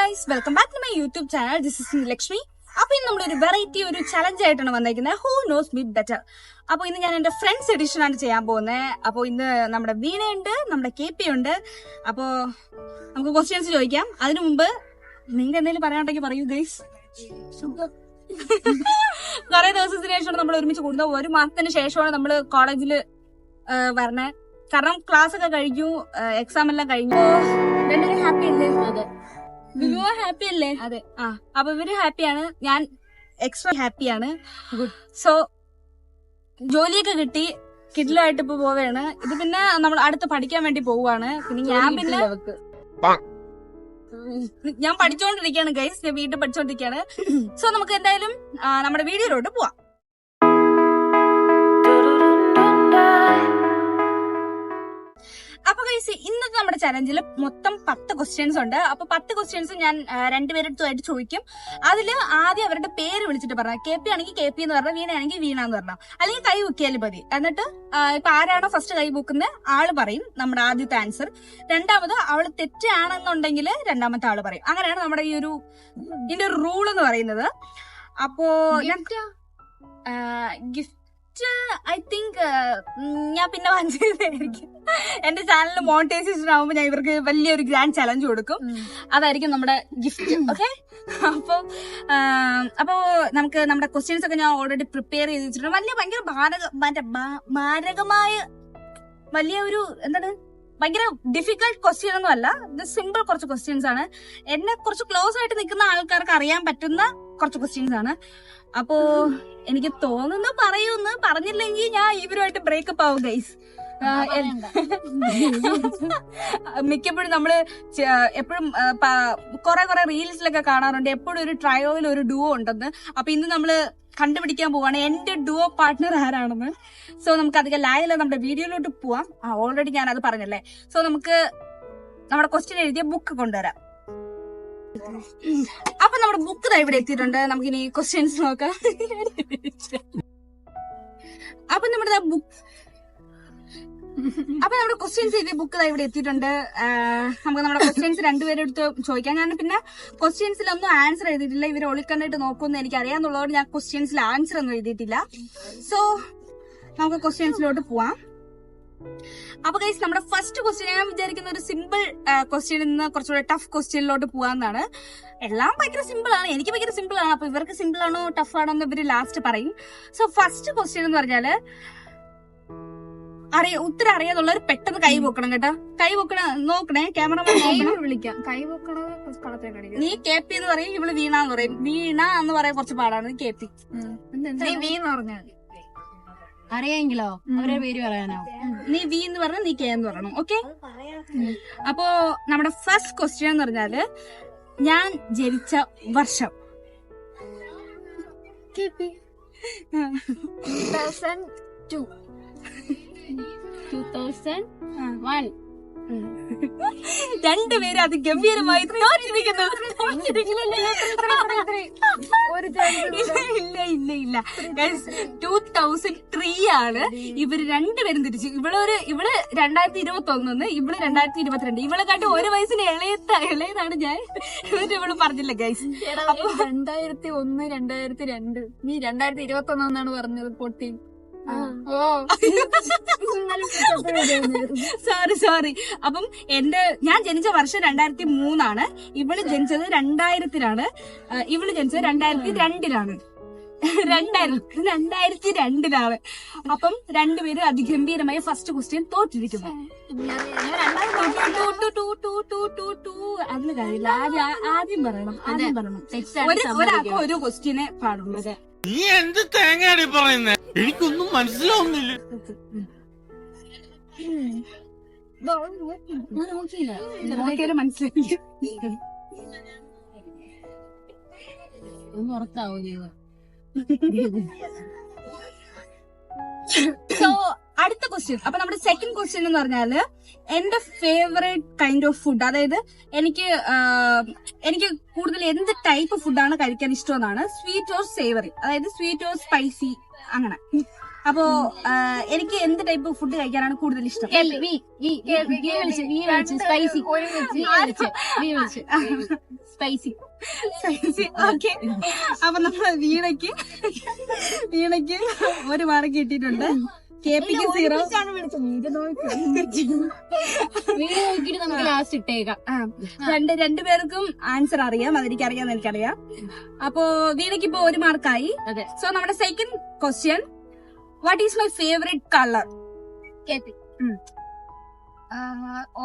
Guys, welcome back to my YouTube channel. This is Lakshmi. അപ്പൊ ഇന്ന് നമ്മളൊരു വെറൈറ്റി ഒരു ചലഞ്ച് ആയിട്ടാണ് വന്നിരിക്കുന്നത്. Who knows me better. അപ്പൊ ഇന്ന് ഞാൻ എന്റെ ഫ്രണ്ട്സ് എഡിഷൻ ആണ് ചെയ്യാൻ പോകുന്നത്. അപ്പൊ ഇന്ന് നമ്മുടെ വീണയുണ്ട്, നമ്മുടെ KP ഉണ്ട്. അപ്പൊ നമുക്ക് ക്വസ്റ്റ്യൻസ് ചോദിക്കാം. അതിനു മുമ്പ് നിങ്ങൾക്ക് എന്തെങ്കിലും പറയാനുണ്ടെങ്കിൽ പറയൂ ഗൈസ്. കുറെ ദിവസത്തിന് ശേഷമാണ് നമ്മൾ ഒരുമിച്ച് കൂടുന്നത്. 1 മാസത്തിന് ശേഷമാണ് നമ്മൾ കോളേജിൽ വരണേ. കാരണം ക്ലാസ് ഒക്കെ കഴിഞ്ഞു, എക്സാം എല്ലാം കഴിഞ്ഞു. രണ്ടുപേരും ഹാപ്പി അല്ലേ? അതെ. വിവോ ഹാപ്പി അല്ലേ? അതെ. അപ്പൊ ഇവര് ഹാപ്പിയാണ്, ഞാൻ എക്സ്ട്രാ ഹാപ്പിയാണ്. ഗുഡ്. സോ ജോലിയൊക്കെ കിട്ടി, കിഡിലായിട്ട് ഇപ്പൊ പോവുകയാണ്. ഇത് പിന്നെ നമ്മൾ അടുത്ത് പഠിക്കാൻ വേണ്ടി പോവുകയാണ്. പിന്നെ ഞാൻ പഠിച്ചോണ്ടിരിക്കുകയാണ് ഗൈസ്, ഞാൻ വീട്ടിൽ പഠിച്ചോണ്ടിരിക്കുകയാണ്. സോ നമുക്ക് എന്തായാലും നമ്മുടെ വീഡിയോയിലോട്ട് പോവാം. അപ്പൊ ഗൈസ്, ഇന്നത്തെ നമ്മുടെ ചലഞ്ചിൽ മൊത്തം 10 ക്വസ്റ്റ്യൻസ് ഉണ്ട്. അപ്പൊ 10 ക്വസ്റ്റ്യൻസ് ഞാൻ രണ്ടുപേരെടുത്തുമായിട്ട് ചോദിക്കും. അതില് ആദ്യം അവരുടെ പേര് വിളിച്ചിട്ട് പറഞ്ഞാൽ, KP ആണെങ്കിൽ KP എന്ന് പറഞ്ഞാൽ, വീണ ആണെങ്കിൽ വീണ എന്ന് പറഞ്ഞാൽ, അല്ലെങ്കിൽ കൈ പൊക്കിയാലും മതി. എന്നിട്ട് ഇപ്പൊ ആരാണോ ഫസ്റ്റ് കൈ പൊക്കുന്നത് ആള് പറയും നമ്മുടെ ആദ്യത്തെ ആൻസർ. രണ്ടാമത് അവള് തെറ്റാണെന്നുണ്ടെങ്കിൽ രണ്ടാമത്തെ ആള് പറയും. അങ്ങനെയാണ് നമ്മുടെ ഇതിന്റെ ഒരു റൂൾ എന്ന് പറയുന്നത്. അപ്പോ ഗിഫ്റ്റ് ഐ തിങ്ക് ഞാൻ പിന്നെ വാങ്ങിച്ചതായിരിക്കും. എന്റെ ചാനൽ മോണിറ്റൈസേഷൻ ആവുമ്പോൾ ഞാൻ ഇവർക്ക് വലിയൊരു ഗ്രാൻഡ് ചലഞ്ച് കൊടുക്കും. അതായിരിക്കും നമ്മുടെ ഗിഫ്റ്റ്. ഓക്കെ, അപ്പോ നമുക്ക് നമ്മുടെ ക്വസ്റ്റ്യൻസ് ഒക്കെ ഞാൻ ഓൾറെഡി പ്രിപ്പയർ ചെയ്ത് വെച്ചിട്ടുണ്ട്. ഭയങ്കര മാരകമായ വലിയ ഒരു ഭയങ്കര ഡിഫിക്കൽട്ട് ക്വസ്റ്റ്യൻ ഒന്നും അല്ല. ഇത് സിമ്പിൾ കുറച്ച് ക്വസ്റ്റ്യൻസ് ആണ്. എന്നെ കുറച്ച് ക്ലോസ് ആയിട്ട് നിൽക്കുന്ന ആൾക്കാർക്ക് അറിയാൻ പറ്റുന്ന കുറച്ച് ക്വസ്റ്റ്യൻസ് ആണ്. അപ്പോ എനിക്ക് തോന്നുന്നു പറയൂന്ന്, പറഞ്ഞില്ലെങ്കിൽ ഞാൻ ഇവരുമായിട്ട് ബ്രേക്കപ്പ് ആവും ഗൈസ്. മിക്കപ്പോഴും നമ്മള് എപ്പോഴും കുറെ റീൽസിലൊക്കെ കാണാറുണ്ട്, എപ്പോഴും ഒരു ട്രയോയിൽ ഒരു ഡുവോ ഉണ്ടെന്ന്. അപ്പൊ ഇന്ന് നമ്മള് കണ്ടുപിടിക്കാൻ പോവാണ് എന്റെ ഡുവോ പാർട്ട്ണർ ആരാണെന്ന്. സോ നമുക്ക് അധികം ലായല്ല, നമ്മുടെ വീഡിയോയിലോട്ട് പോവാം. ഓൾറെഡി ഞാൻ അത് പറഞ്ഞല്ലേ. സോ നമുക്ക് നമ്മുടെ ക്വസ്റ്റ്യൻ എഴുതിയ ബുക്ക് കൊണ്ടുവരാം. അപ്പൊ നമ്മുടെ ബുക്ക് ഇവിടെ എത്തിയിട്ടുണ്ട്. നമുക്കിനി ക്വസ്റ്റ്യൻസ് നോക്കാം. അപ്പൊ നമ്മുടെ ക്വസ്റ്റ്യൻസ് എഴുതിയ ബുക്ക് ഇവിടെ എത്തിയിട്ടുണ്ട്. നമുക്ക് നമ്മുടെ ക്വസ്റ്റ്യൻസ് രണ്ടുപേരും എടുത്ത് ചോദിക്കാം. ഞാൻ പിന്നെ ക്വസ്റ്റ്യൻസിലൊന്നും ആൻസർ എഴുതിയിട്ടില്ല. ഇവർ ഒളിക്കണ്ടിട്ട് നോക്കുമെന്ന് എനിക്ക് അറിയാന്നുള്ളതുകൊണ്ട് ഞാൻ ക്വസ്റ്റ്യൻസിൽ ആൻസർ ഒന്നും എഴുതിയിട്ടില്ല. സോ നമുക്ക് ക്വസ്റ്റ്യൻസിലോട്ട് പോവാം. അപ്പൊ ഗൈസ്, നമ്മുടെ ഫസ്റ്റ് ക്വസ്റ്റ്യൻ ഞാൻ വിചാരിക്കുന്ന ഒരു സിമ്പിൾ ക്വസ്റ്റ്യനിൽ നിന്ന് കുറച്ചുകൂടെ ടഫ് ക്വസ്റ്റ്യനിലോട്ട് പോവാന്നാണ്. എല്ലാം ഭയങ്കര സിമ്പിൾ ആണ്, എനിക്ക് ഭയങ്കര സിമ്പിൾ ആണ്. അപ്പൊ ഇവർക്ക് സിമ്പിൾ ആണോ ടഫ് ആണോ എന്ന് ഇവര് ലാസ്റ്റ് പറയും. സോ ഫസ്റ്റ് ക്വസ്റ്റ്യൻ എന്ന് പറഞ്ഞാല്, ഉത്തരം അറിയാതുള്ളവർ പെട്ടെന്ന് കൈ പൊക്കണം കേട്ടോ. കൈ നോക്കണേ, ക്യാമറമാൻ വിളിക്കാം. കൈ പൊക്കണത് നീ KP എന്ന് പറയും, ഇവള് വീണ എന്ന് പറയും. വീണ എന്ന് പറയാൻ കുറച്ച് പാടാണ്. KP അറിയാമെങ്കിലോ അവരെ പേര് പറയാനോ? നീ V എന്ന് പറഞ്ഞാൽ നീ K എന്ന് പറയണം. ഓക്കെ, അപ്പോ നമ്മുടെ ഫസ്റ്റ് ക്വസ്റ്റ്യൻ എന്ന് പറഞ്ഞാല്, ഞാൻ ജനിച്ച വർഷം. 2001. രണ്ടുപേരും അത് ഗംഭീരമായി തോറ്റിരിക്കുന്നു. ഇല്ല 2003 ആണ്. ഇവര് രണ്ടുപേരും തിരിച്ചു. ഇവള് 2021, ഇവള് 2022. ഇവളെ കാട്ടി 1 വയസ്സിന് ഇളയതാണ് ഞാൻ. എന്നിട്ട് ഇവള് പറഞ്ഞില്ല ഗൈസ്. 2001, 2002. നീ 2021 എന്നാണ് പറഞ്ഞത്. പൊട്ടി. സോറി. അപ്പം ഞാൻ ജനിച്ച വർഷം 2003 ഇവള് ജനിച്ചത് 2000-ലാണ്. ഇവള് ജനിച്ചത് 2002-ലാണ്. 2002-ലാണ്. അപ്പം രണ്ടുപേരും അതിഗംഭീരമായ ഫസ്റ്റ് ക്വസ്റ്റ്യൻ തോറ്റിരിക്കുന്നു. അതിന് കാര്യമില്ല, ആദ്യം പറയണം. ഒരാൾക്ക് ഒരു ക്വസ്റ്റ്യനെ പാടുള്ളൂ. നീ എന്ത് തേങ്ങയാണ് പറയുന്നത്? എനിക്കൊന്നും മനസ്സിലാവുന്നില്ല. മനസ്സിലായി. സോ അടുത്ത ക്വസ്റ്റ്യൻ. അപ്പൊ നമ്മുടെ സെക്കൻഡ് ക്വസ്റ്റ്യൻ എന്ന് പറഞ്ഞാല്, എന്റെ ഫേവറേറ്റ് കൈൻഡ് ഓഫ് ഫുഡ്. അതായത് എനിക്ക് കൂടുതൽ എന്ത് ടൈപ്പ് ഫുഡാണ് കഴിക്കാൻ ഇഷ്ടമെന്നാണ്. സ്വീറ്റ് ഓർ സേവറി, അതായത് സ്വീറ്റ് ഓർ സ്പൈസി, അങ്ങനെ. അപ്പോ എനിക്ക് എന്ത് ടൈപ്പ് ഫുഡ് കഴിക്കാനാണ് കൂടുതൽ ഇഷ്ടം? സ്പൈസി. ഓക്കെ, അപ്പൊ നമ്മള് വീണയ്ക്ക് 1 മാർക്ക് കിട്ടിയിട്ടുണ്ട്. KPക്ക് 0. വീഡിയോ നോക്കിട്ട് നമുക്ക് ലാസ്റ്റ് ഇട്ടേക്കാം. രണ്ടുപേർക്കും ആൻസർ അറിയാം, അതെനിക്കറിയാം, എനിക്കറിയാം. അപ്പോ വീണയ്ക്ക് ഇപ്പൊ 1 മാർക്കായി. സോ നമ്മുടെ second question, what is my favourite colour?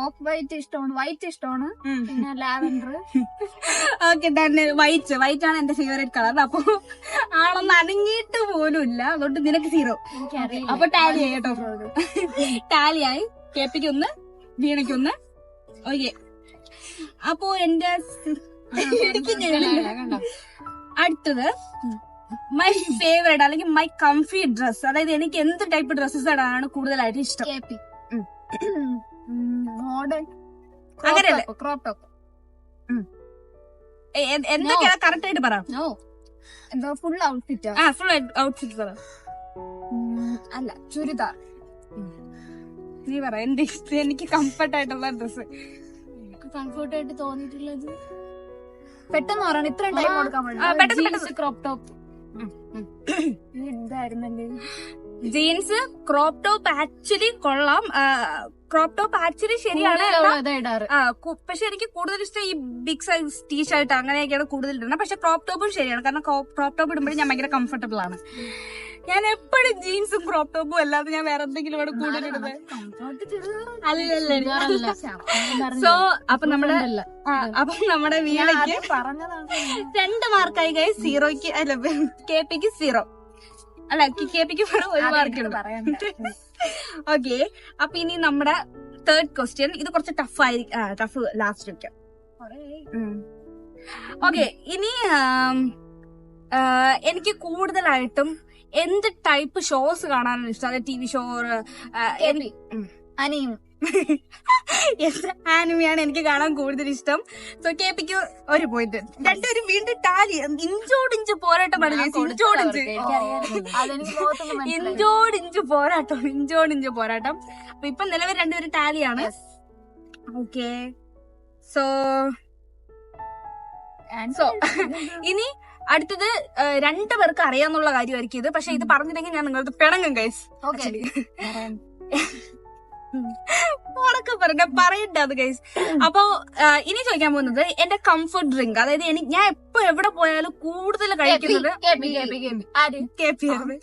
Of white ഇഷ്ടമാണ്, വൈറ്റ് ഇഷ്ടമാണ്, പിന്നെ ലാവൻഡർ. ഓക്കെ, വൈറ്റ് ആണ് എന്റെ ഫേവറേറ്റ് കളർ. അപ്പൊ ആളൊന്നും അനങ്ങിയിട്ട് പോലും ഇല്ല, അതുകൊണ്ട് നിനക്ക് 0. അപ്പൊ ടാലി ആയി കേട്ടോ, ടാലിയായി. KPക്ക് 1, വീണയ്ക്ക് 1. ഓക്കെ, അപ്പോ എന്റെ അടുത്തത് മൈ ഫേവറേറ്റ് അല്ലെങ്കിൽ മൈ കംഫി ഡ്രസ്, അതായത് എനിക്ക് എന്ത് ടൈപ്പ് ഡ്രസ്സസ് ആണ് കൂടുതലായിട്ട് ഇഷ്ടം? മോഡേൺ, അങ്ങനെയല്ലേ? Crop top. എന്തൊക്കെയാണ് കറക്റ്റ് ആയിട്ട് പറ. എന്തോ ഫുൾ ഔട്ട്ഫിറ്റ്? ഫുൾ ഔട്ട്ഫിറ്റ് പറ. അല്ല, ചുരിദാർ. നീ പറ, എന്റെ ഇഷ്ടം, എനിക്ക് കംഫർട്ട് ആയിട്ടുള്ള ഡ്രസ്. കംഫർട്ട് ആയിട്ട് തോന്നിയിട്ടുള്ളത് പെട്ടെന്ന് പറയണം, ഇത്രയും ടൈം കൊടുക്കാൻ പെട്ടെന്ന്. Crop top. ഇതായിരുന്നല്ലേ ജീൻസ്, ക്രോപ്പ് ടോപ്പ് ആക്ച്വലി കൊള്ളാം. ക്രോപ്പ് ടോപ്പ് ആക്ച്വലി ശരിയാണ്, പക്ഷെ എനിക്ക് കൂടുതൽ ഇഷ്ടം ഈ ബിഗ് സൈസ് ടീഷർട്ട് അങ്ങനെയൊക്കെയാണ് കൂടുതൽ ഇടുന്നത്. പക്ഷെ ക്രോപ്പ് ടോപ്പും ശരിയാണ്, കാരണം ക്രോപ്പ് ടോപ്പ് ഇടുമ്പോഴും ഞാൻ ഭയങ്കര കംഫർട്ടബിൾ ആണ്. ഞാൻ എപ്പോഴും ജീൻസും ക്രോപ്പ് ടോപ്പും അല്ലാതെ ഞാൻ വേറെ എന്തെങ്കിലും ഇവിടെ കൂടുതൽ ഇടുന്നത് അല്ലല്ലേ. സോ അപ്പൊ നമ്മുടെ വീണയ്ക്ക് 2 മാർക്കായി ഗൈസ്. 0ക്ക് അല്ല, KPക്ക് 0. അല്ല, KPക്ക് 1 മാർക്ക് ഉണ്ട്. ഓക്കെ, അപ്പൊ ഇനി നമ്മുടെ തേർഡ് ക്വസ്റ്റ്യൻ. ഇത് കുറച്ച് ടഫ് ലാസ്റ്റ് വെക്കാം. ഓക്കെ, ഇനി എനിക്ക് കൂടുതലായിട്ടും എന്ത് ടൈപ്പ് ഷോസ് കാണാനാണ് ഇഷ്ടം? അതായത് TV ഷോ, ആനിമയാണ് എനിക്ക് കാണാൻ കൂടുതൽ ഇഷ്ടം. സോ KPക്ക് 1 പോയിന്റ്. രണ്ടുപേരും വീണ്ടും ടാലി, ഇഞ്ചോടിഞ്ച് പോരാട്ടമാണ്. ഇഞ്ചോടിഞ്ച് പോരാട്ടം. അപ്പൊ ഇപ്പൊ നിലവിൽ രണ്ടുപേരും ടാലിയാണ്. ഓക്കെ, സോ ഇനി അടുത്തത് 2 പേർക്ക് അറിയാന്നുള്ള കാര്യമായിരിക്കും ഇത്. പക്ഷെ ഇത് പറഞ്ഞില്ലെങ്കിൽ ഞാൻ നിങ്ങൾക്ക് പിണങ്ങും ഗൈസ്. ഉറക്കെ പറയട്ടെ അത് ഗൈസ്. അപ്പൊ ഇനി ചോദിക്കാൻ പോകുന്നത് എന്റെ കംഫർട്ട് ഡ്രിങ്ക്, അതായത് ഞാൻ എപ്പോ എവിടെ പോയാലും കൂടുതൽ കഴിക്കുന്നത് KP ആണ്.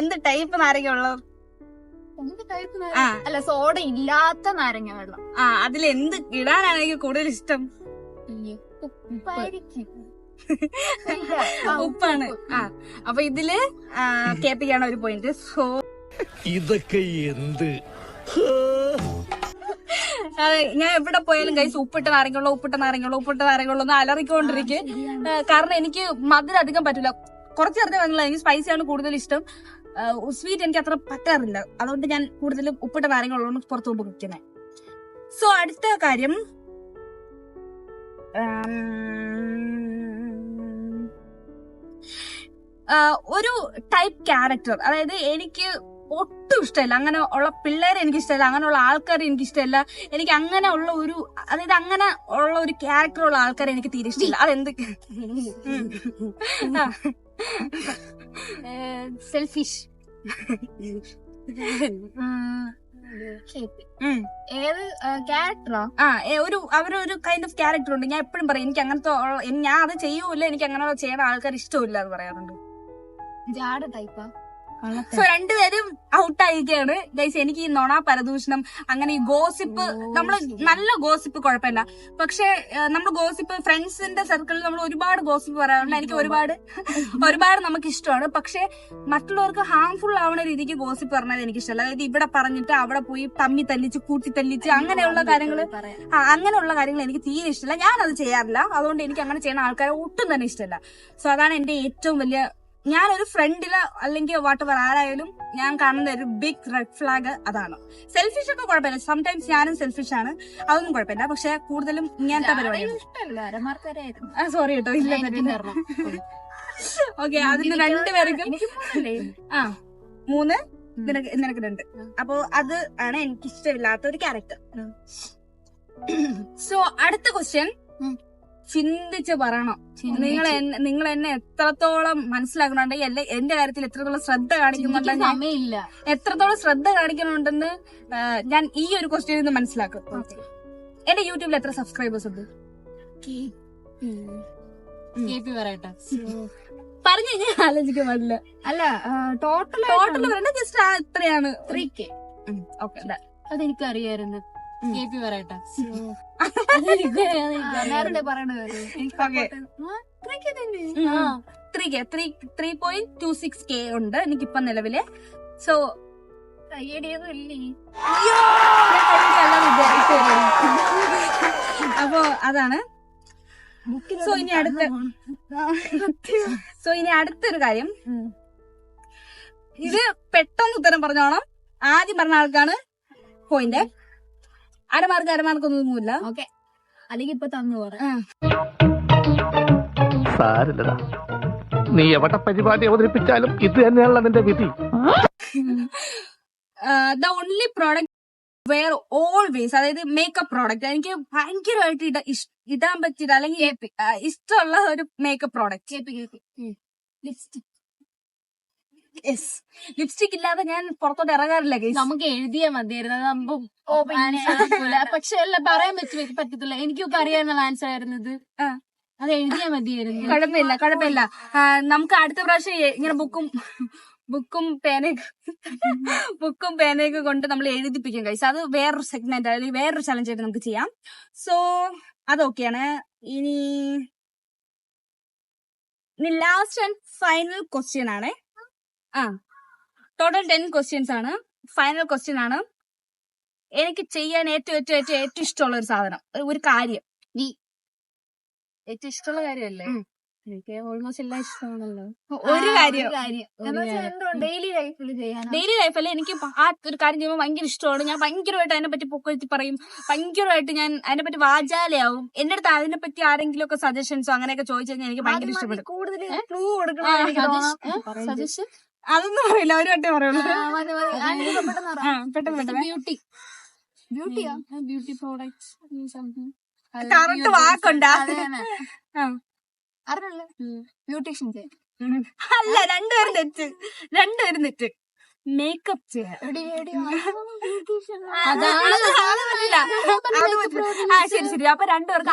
എന്ത് ടൈപ്പ് നാരങ്ങ വെള്ളം? അല്ല, സോഡ ഇല്ലാത്ത നാരങ്ങ വെള്ളം. അതിലെന്ത് ഇടാനാണ് എനിക്ക് കൂടുതൽ ഇഷ്ടം? ഉപ്പാണ്. അപ്പൊ ഇതില് KPക്കാണ് 1 പോയിന്റ്. സോ ഇതൊക്കെ എന്ത്? ഞാൻ എവിടെ പോയാലും ഗൈസ് ഉപ്പിട്ട നാരങ്ങളുള്ള ഒന്ന് അലറിക്കൊണ്ടിരിക്കും. കാരണം എനിക്ക് മധുരം അധികം പറ്റില്ല, കുറച്ച് ചേർത്ത് വന്നില്ല. എനിക്ക് സ്പൈസിയാണ് കൂടുതൽ ഇഷ്ടം. സ്വീറ്റ് എനിക്ക് അത്ര പറ്റാറില്ല, അതുകൊണ്ട് ഞാൻ കൂടുതലും ഉപ്പിട്ട നാരങ്ങളുള്ള പുറത്തു കൊണ്ട് കുടിക്കുന്നത്. സോ അടുത്ത കാര്യം, ഒരു ടൈപ്പ് ക്യാരക്ടർ, അതായത് എനിക്ക് ഒട്ടും ഇഷ്ടമല്ല അങ്ങനെ ഉള്ള പിള്ളേരെ, എനിക്ക് ഇഷ്ടമല്ല അങ്ങനെയുള്ള ആൾക്കാരെ, എനിക്ക് ഇഷ്ടമല്ല. എനിക്ക് അങ്ങനെ ഉള്ള അതായത് അങ്ങനെ ഉള്ള ഒരു ക്യാരക്ടർ ഉള്ള ആൾക്കാരെ എനിക്ക് തീരെ ഇഷ്ടമില്ല. അതെന്ത്? സെൽഫിഷ്. ഏത് ക്യാരക്ടറോ? അവരൊരു കൈൻഡ് ഓഫ് ക്യാരക്ടർ ഉണ്ട്. ഞാൻ എപ്പോഴും പറയും എനിക്ക് അങ്ങനത്തെ, ഞാൻ അത് ചെയ്യൂല, എനിക്ക് അങ്ങനെ ചെയ്യുന്ന ആൾക്കാർ ഇഷ്ടമില്ല എന്ന് പറയാറുണ്ട്. ജാട ടൈപ്പാ? സോ രണ്ടുപേരും ഔട്ട് ആയിരിക്കുകയാണ് ഗൈസ്. എനിക്ക് ഈ നൊണ, പരദൂഷണം, അങ്ങനെ ഈ ഗോസിപ്പ്, നമ്മള് നല്ല ഗോസിപ്പ് കുഴപ്പമില്ല. പക്ഷെ നമ്മൾ ഗോസിപ്പ് ഫ്രണ്ട്സിന്റെ സർക്കിളിൽ നമ്മൾ ഒരുപാട് ഗോസിപ്പ് പറയാറുണ്ട്. എനിക്ക് ഒരുപാട് നമുക്ക് ഇഷ്ടമാണ്. പക്ഷെ മറ്റുള്ളവർക്ക് ഹാർംഫുൾ ആവുന്ന രീതിക്ക് ഗോസിപ്പ് പറഞ്ഞത് എനിക്ക് ഇഷ്ടമല്ല. അതായത് ഇവിടെ പറഞ്ഞിട്ട് അവിടെ പോയി തമ്മി തല്ലിച്ച് കൂട്ടി തല്ലിച്ച് അങ്ങനെയുള്ള കാര്യങ്ങൾ എനിക്ക് തീരെ ഇഷ്ടമല്ല. ഞാനത് ചെയ്യാറില്ല. അതുകൊണ്ട് എനിക്ക് അങ്ങനെ ചെയ്യുന്ന ആൾക്കാരെ ഒട്ടും തന്നെ ഇഷ്ടമല്ല. സോ അതാണ് എന്റെ ഏറ്റവും വലിയ, ഞാനൊരു ഫ്രണ്ടില് അല്ലെങ്കിൽ വാട്ടെവർ ആരായാലും ഞാൻ കാണുന്ന ഒരു ബിഗ് റെഡ് ഫ്ലാഗ് അതാണ്. സെൽഫിഷ് ഒക്കെ കുഴപ്പമില്ല, സംടൈംസ് ഞാനും സെൽഫിഷ് ആണ്, അതൊന്നും കുഴപ്പമില്ല. പക്ഷെ കൂടുതലും ഇങ്ങനത്തെ പരിപാടി. സോറി കേട്ടോ, ഇല്ല. ഓക്കെ, അതിന് രണ്ടുപേർക്കും എനിക്ക് മൂന്നല്ലേ? ആ 3, നിനക്ക് 2. അപ്പൊ അത് ആണ് എനിക്ക് ഇഷ്ടമില്ലാത്ത ഒരു ക്യാരക്ടർ. സോ അടുത്ത ക്വസ്റ്റ്യൻ ചിന്തിച്ച് പറയണം. നിങ്ങൾ എന്നെ എത്രത്തോളം മനസ്സിലാക്കുന്നുണ്ടെങ്കിൽ എന്റെ കാര്യത്തിൽ എത്രത്തോളം ശ്രദ്ധ കാണിക്കുന്നുണ്ടെങ്കിൽ സമയമില്ല. എത്രത്തോളം ശ്രദ്ധ കാണിക്കുന്നുണ്ടെന്ന് ഞാൻ ഈ ഒരു ക്വസ്റ്റ്യനിൽ നിന്ന് മനസ്സിലാക്കും. എന്റെ യൂട്യൂബിൽ എത്ര സബ്സ്ക്രൈബേഴ്സ് ഉണ്ട്? പറയട്ടെ, പറഞ്ഞു കഴിഞ്ഞാൽ ആലോചിക്കാൻ പാടില്ല. അല്ല ടോട്ടൽ പറയണ്ട, ജസ്റ്റ് എത്രയാണ്? 3K. ഓക്കെ, അതെനിക്ക് അറിയായിരുന്നു. പറയട്ടെ, 3.26K ഉണ്ട് എനിക്കിപ്പം നിലവില്. സോ അപ്പൊ അതാണ്. സോ ഇനി അടുത്തൊരു കാര്യം, ഇത് പെട്ടെന്ന് ഉത്തരം പറഞ്ഞോണം. ആദ്യം പറഞ്ഞ ആൾക്കാണ് പോയിന്റ്. അരമാർക്കൊന്നുമില്ല. ഓക്കെ, അല്ലെങ്കിൽ ഇപ്പൊ തന്നു പറ. സാരില്ലടാ, നീ എവിടെ പരിപാടി അവതരിപ്പിച്ചാലും ഇത് തന്നെയാണല്ലോ നിന്റെ വിധി. The only product wear always, അതായത് മേക്കപ്പ് പ്രോഡക്റ്റ് എനിക്ക് ഭയങ്കരമായിട്ട് ഇടാൻ പറ്റിയത് അല്ലെങ്കിൽ ഇഷ്ടമുള്ള ഒരു മേക്കപ്പ് പ്രോഡക്റ്റ്. ലിപ്സ്റ്റിക് ഇല്ലാതെ ഞാൻ പുറത്തോട്ട് ഇറങ്ങാറില്ല. നമുക്ക് എഴുതിയാ മതിയായിരുന്നു, പക്ഷെ അല്ല പറയാൻ പറ്റത്തില്ല. എനിക്കൊക്കെ അറിയാവുന്ന ആൻസർ ആയിരുന്നത്, അത് എഴുതിയാ മതിയായിരുന്നു. കുഴപ്പമില്ല. നമുക്ക് അടുത്ത പ്രാവശ്യം ഇങ്ങനെ ബുക്കും പേനയൊക്കെ കൊണ്ട് നമ്മൾ എഴുതിപ്പിക്കും ഗൈസ്. അത് വേറൊരു സെഗ്മെന്റ് അല്ലെങ്കിൽ വേറൊരു ചലഞ്ച് ആയിട്ട് നമുക്ക് ചെയ്യാം. സോ അതൊക്കെയാണ്. ഇനി ലാസ്റ്റ് ആൻഡ് ഫൈനൽ ക്വസ്റ്റ്യൻ ആണ്. ടോട്ടൽ 10 ക്വസ്റ്റ്യൻസ് ആണ്. ഫൈനൽ ക്വസ്റ്റ്യൻ ആണ്. എനിക്ക് ചെയ്യാൻ ഏറ്റവും ഇഷ്ടമുള്ള ഒരു സാധനം, ഒരു കാര്യം. ഏറ്റവും ഇഷ്ടമുള്ള കാര്യമല്ലേ? എനിക്ക് ഓൾമോസ്റ്റ് എല്ലാം ഇഷ്ടമാണല്ലോ. ഒരു കാര്യം ഡെയിലി ലൈഫിൽ എനിക്ക് ആ ഒരു കാര്യം ചെയ്യുമ്പോൾ ഭയങ്കര ഇഷ്ടമാണ്. ഞാൻ ഭയങ്കരമായിട്ട് അതിനെപ്പറ്റി പൊക്കത്തി പറയും. ഭയങ്കരമായിട്ട് ഞാൻ അതിനെപ്പറ്റി വാചാലയാവും. എന്റെ അടുത്ത് അതിനെപ്പറ്റി ആരെങ്കിലും ഒക്കെ സജഷൻസോ അങ്ങനെയൊക്കെ ചോദിച്ചു കഴിഞ്ഞാൽ എനിക്ക് ഭയങ്കര ഇഷ്ടപ്പെടും. കൂടുതൽ സജഷൻ അതൊന്നും പറയില്ല, ഒരു വട്ടേ പറയുള്ളൂ. ബ്യൂട്ടി പ്രോഡക്ട്സ് കറക്റ്റ് വാക്കുണ്ടാ? ബ്യൂട്ടീഷ്യൻ അല്ല, രണ്ടുപേരും തെറ്റ്. മേക്കപ്പ് ചെയ്യാൻ. ശരി. അപ്പൊ രണ്ടുപേർക്ക്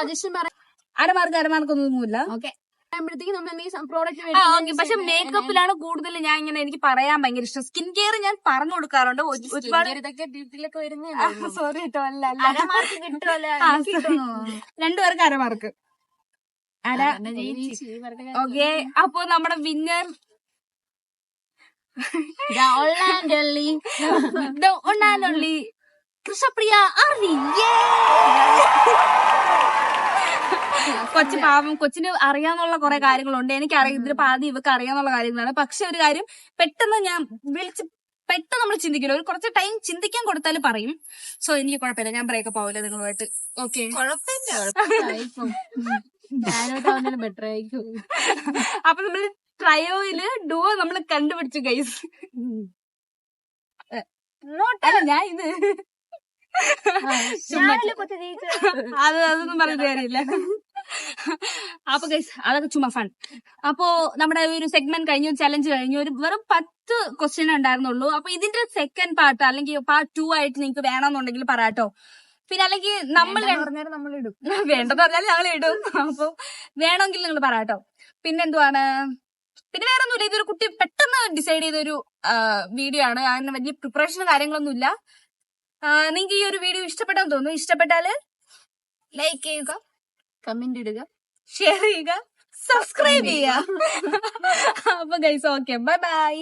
സജഷൻ അരമാർക്കൊന്നുമില്ല. Okay, product. പക്ഷെ മേക്കപ്പിലാണ് കൂടുതൽ ഞാൻ ഇങ്ങനെ എനിക്ക് പറയാൻ ഭയങ്കര ഇഷ്ടം. സ്കിൻ കെയർ ഞാൻ പറഞ്ഞു കൊടുക്കാറുണ്ട് ഒരുപാട്. ഇതൊക്കെ ഡ്യൂട്ടിയിലൊക്കെ വരുന്നേ. സോറി കേട്ടോ, അല്ല അരമാർക്ക് കിട്ടുമല്ലോ. രണ്ടുപേർക്ക് അരമാർക്ക്. ഓക്കെ, അപ്പൊ നമ്മുടെ വിന്നർ കൃഷപ്രിയ ആർവി. പാവം കൊച്ചിന് അറിയാന്നുള്ള കുറെ കാര്യങ്ങളുണ്ട്. എനിക്കറിയാം, ഇതിന് ആദ്യം ഇവക്ക് അറിയാന്നുള്ള കാര്യങ്ങളാണ്. പക്ഷെ ഒരു കാര്യം പെട്ടെന്ന് നമ്മൾ ചിന്തിക്കില്ല. ഒരു കുറച്ച് ടൈം ചിന്തിക്കാൻ കൊടുത്താൽ പറയും. സോ എനിക്ക് കുഴപ്പമില്ല, ഞാൻ ബ്രേക്കപ്പ് ആവില്ല നിങ്ങളുമായിട്ട്. ഓക്കെ, ബെറ്റർ ആയിരിക്കും. അപ്പൊ നമ്മള് ട്രയോയില് ഡുവോ നമ്മള് കണ്ടുപിടിച്ചു ഗൈസ്. ഞാൻ ഇത് അതൊന്നും പറഞ്ഞിട്ട് കാര്യമില്ല. അപ്പൊ ഗൈസ് അതൊക്കെ ചുമ്മാ ഫൺ. അപ്പോ നമ്മുടെ ഒരു സെഗ്മെന്റ് കഴിഞ്ഞു, ചലഞ്ച് കഴിഞ്ഞു. ഒരു വെറും 10 ക്വസ്റ്റ്യൻ ഉണ്ടായിരുന്നുള്ളൂ. അപ്പൊ ഇതിന്റെ സെക്കൻഡ് പാർട്ട് അല്ലെങ്കിൽ പാർട്ട് 2 ആയിട്ട് നിങ്ങൾക്ക് വേണമെന്നുണ്ടെങ്കിൽ പറയാട്ടോ. പിന്നെ അല്ലെങ്കിൽ നമ്മൾ ഇടും, വേണ്ടെന്ന് പറഞ്ഞാൽ ഞങ്ങൾ ഇടും. അപ്പൊ വേണമെങ്കിൽ നിങ്ങൾ പറയാട്ടോ. പിന്നെന്തുവാണ്, പിന്നെ വേറെ ഒന്നുമില്ല. ഇതൊരു കുട്ടി പെട്ടെന്ന് ഡിസൈഡ് ചെയ്തൊരു വീഡിയോ ആണ്. അതിന് വലിയ പ്രിപ്പറേഷനും കാര്യങ്ങളൊന്നും ഇല്ല. നിങ്ങൾക്ക് ഈ ഒരു വീഡിയോ ഇഷ്ടപ്പെട്ടെന്ന് തോന്നുന്നു. ഇഷ്ടപ്പെട്ടാല് ലൈക്ക് ചെയ്യുക, കമന്റ് ഇടുക, ഷെയർ ചെയ്യുക, സബ്സ്ക്രൈബ് ചെയ്യുക. അപ്പൊ ഗൈസ് ഓക്കെ, ബൈ ബൈ.